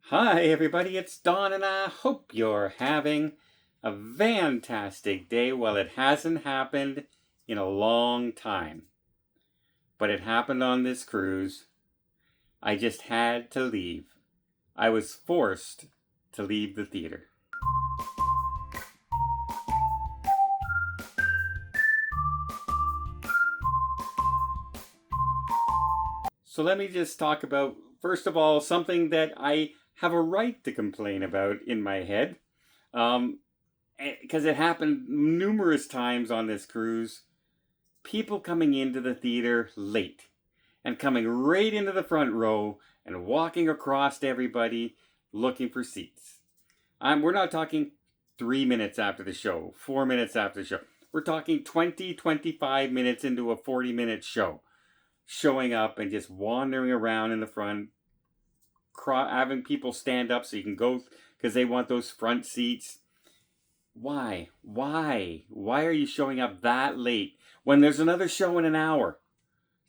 Hi, everybody, it's Don, and I hope you're having a fantastic day. Well, it hasn't happened in a long time, but it happened on this cruise. I just had to leave. I was forced to leave the theater. So let me just talk about, first of all, something that I have a right to complain about in my head. Because it happened numerous times on this cruise. People coming into the theater late and coming right into the front row and walking across to everybody looking for seats. We're not talking 3 minutes after the show, 4 minutes after the show. We're talking 20, 25 minutes into a 40-minute show, showing up and just wandering around in the front, having people stand up so you can go because they want those front seats. Why? Why are you showing up that late when there's another show in an hour?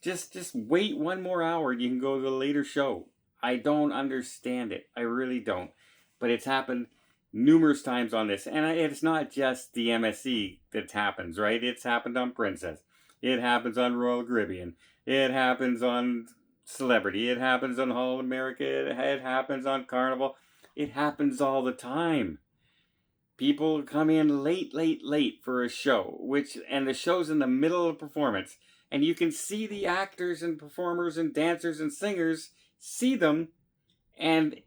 Just wait one more hour and you can go to the later show. I don't understand it. I really don't. But it's happened numerous times on this. And it's not just the MSC that happens, right? It's happened on Princess. It happens on Royal Caribbean. It happens on Celebrity. It happens on All America. It happens on Carnival. It happens all the time. People come in late for a show, and the show's in the middle of a performance, and you can see the actors and performers and dancers and singers see them, and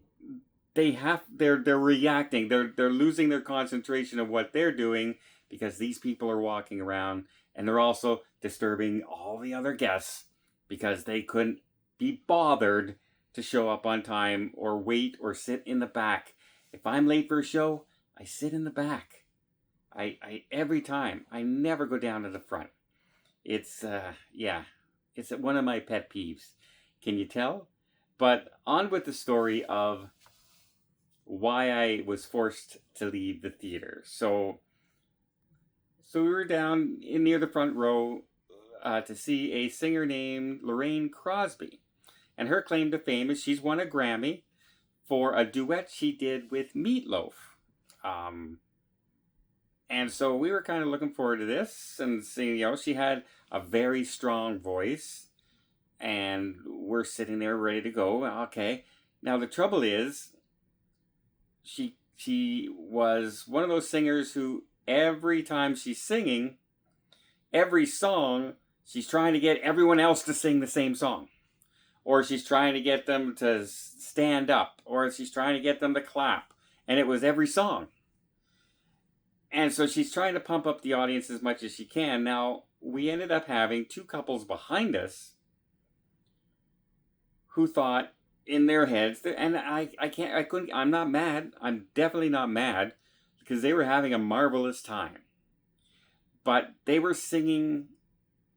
they're reacting. They're losing their concentration of what they're doing because these people are walking around, and they're also disturbing all the other guests because they couldn't be bothered to show up on time or wait or sit in the back. If I'm late for a show, I sit in the back. I every time. I never go down to the front. It's it's one of my pet peeves. Can you tell? But on with the story of why I was forced to leave the theater. So we were down near the front row to see a singer named Lorraine Crosby. And her claim to fame is she's won a Grammy for a duet she did with Meatloaf. And so we were kind of looking forward to this and seeing, she had a very strong voice and we're sitting there ready to go. Okay. Now the trouble is she was one of those singers who every time she's singing, every song, she's trying to get everyone else to sing the same song. Or she's trying to get them to stand up. Or she's trying to get them to clap. And it was every song. And so she's trying to pump up the audience as much as she can. Now, we ended up having two couples behind us who thought in their heads, and I'm not mad. I'm definitely not mad because they were having a marvelous time. But they were singing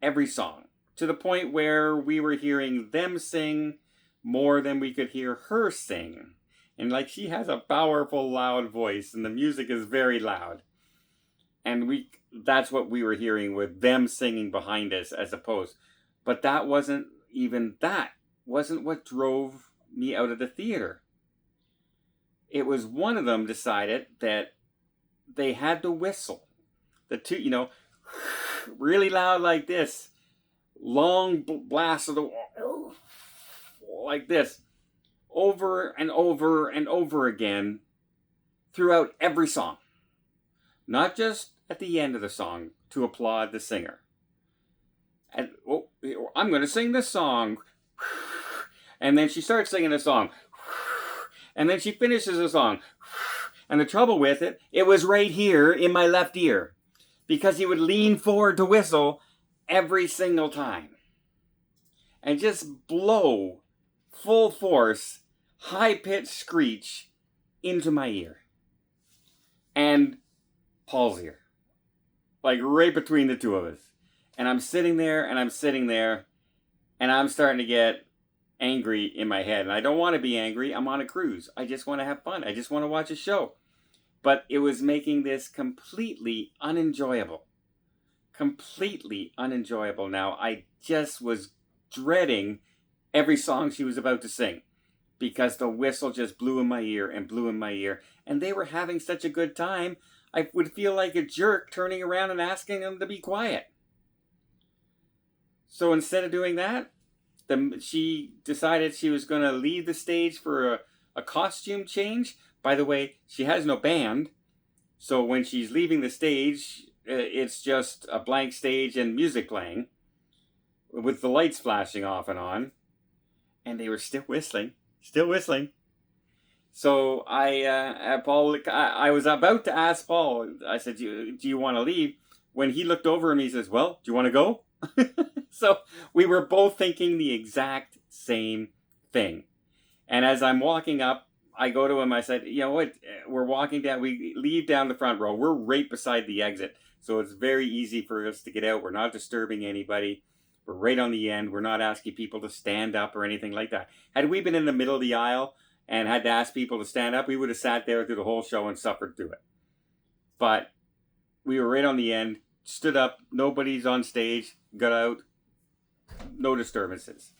every song to the point where we were hearing them sing more than we could hear her sing. And she has a powerful, loud voice, and the music is very loud. And that's what we were hearing with them singing behind us as opposed. But that wasn't what drove me out of the theater. It was one of them decided that they had to whistle. The two, really loud like this. Long blast of the like this. Over and over and over again throughout every song. Not just at the end of the song to applaud the singer. And I'm going to sing this song. And then she starts singing a song. And then she finishes the song. And the trouble with it was right here in my left ear. Because he would lean forward to whistle every single time. And just blow full force, high-pitched screech into my ear. And Paul's ear. Right between the two of us. And I'm sitting there, and I'm starting to get angry in my head. And I don't want to be angry. I'm on a cruise. I just want to have fun. I just want to watch a show. But it was making this completely unenjoyable. Completely unenjoyable. Now, I just was dreading every song she was about to sing. because the whistle just blew in my ear and blew in my ear. And they were having such a good time, I would feel like a jerk turning around and asking them to be quiet. So instead of doing that, she decided she was going to leave the stage for a costume change. By the way, she has no band. So when she's leaving the stage, it's just a blank stage and music playing with the lights flashing off and on. And they were still whistling. So I was about to ask Paul, I said, do you want to leave? When he looked over at me, he says, well, do you want to go? So we were both thinking the exact same thing. And as I'm walking up, I go to him, I said, you know what, we're walking down, we leave down the front row. We're right beside the exit. So it's very easy for us to get out. We're not disturbing anybody. We're right on the end. We're not asking people to stand up or anything like that. Had we been in the middle of the aisle and had to ask people to stand up, we would have sat there through the whole show and suffered through it. But we were right on the end, stood up, nobody's on stage, got out, no disturbances.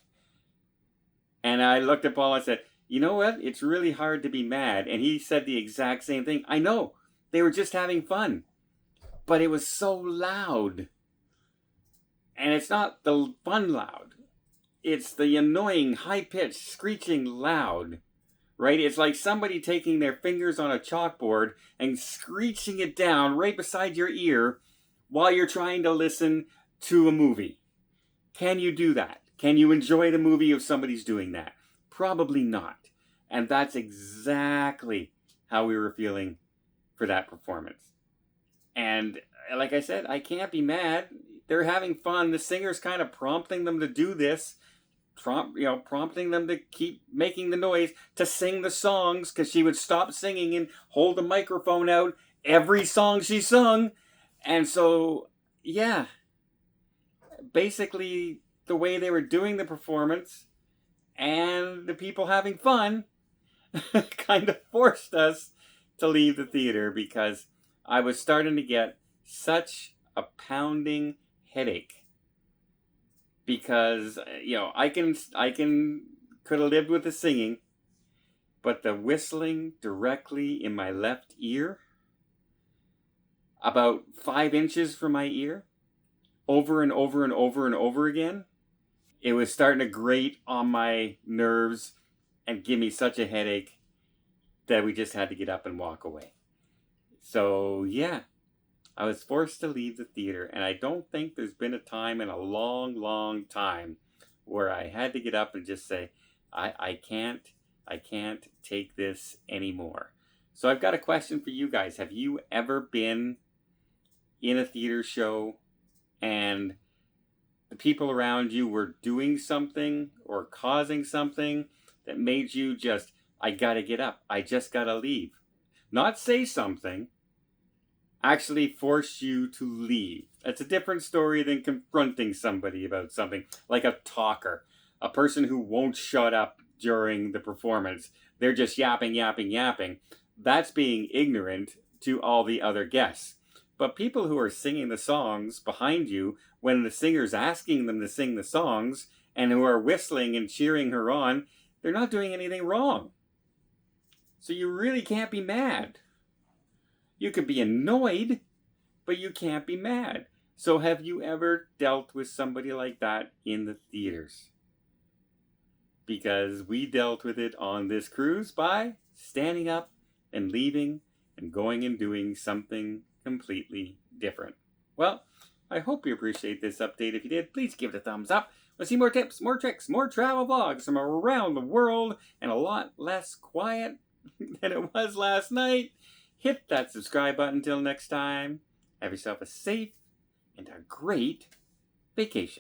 And I looked at Paul and said, you know what? It's really hard to be mad. And he said the exact same thing. I know. They were just having fun. But it was so loud. And it's not the fun loud. It's the annoying, high-pitched, screeching loud. Right? It's like somebody taking their fingers on a chalkboard and screeching it down right beside your ear while you're trying to listen to a movie. Can you do that? Can you enjoy the movie if somebody's doing that? Probably not. And that's exactly how we were feeling for that performance. And like I said, I can't be mad. They're having fun. The singer's kind of prompting them to do this. Prompting them to keep making the noise, to sing the songs, because she would stop singing and hold the microphone out every song she sung. And so, yeah, basically the way they were doing the performance and the people having fun kind of forced us to leave the theater, because I was starting to get such a pounding headache. Because, I could have lived with the singing, but the whistling directly in my left ear, about 5 inches from my ear, over and over and over and over again, it was starting to grate on my nerves and give me such a headache that we just had to get up and walk away. So, yeah, I was forced to leave the theater, and I don't think there's been a time in a long, long time where I had to get up and just say, I can't take this anymore. So I've got a question for you guys. Have you ever been in a theater show and the people around you were doing something or causing something that made you just, I gotta get up, I just gotta leave? Not say something, actually force you to leave. That's a different story than confronting somebody about something, like a talker, a person who won't shut up during the performance. They're just yapping. That's being ignorant to all the other guests. But people who are singing the songs behind you when the singer's asking them to sing the songs and who are whistling and cheering her on, they're not doing anything wrong. So you really can't be mad. You could be annoyed, but you can't be mad. So have you ever dealt with somebody like that in the theaters? Because we dealt with it on this cruise by standing up and leaving and going and doing something completely different. Well, I hope you appreciate this update. If you did, please give it a thumbs up. Want to see more tips, more tricks, more travel vlogs from around the world, and a lot less quiet than it was last night? Hit that subscribe button. Until next time, have yourself a safe and a great vacation.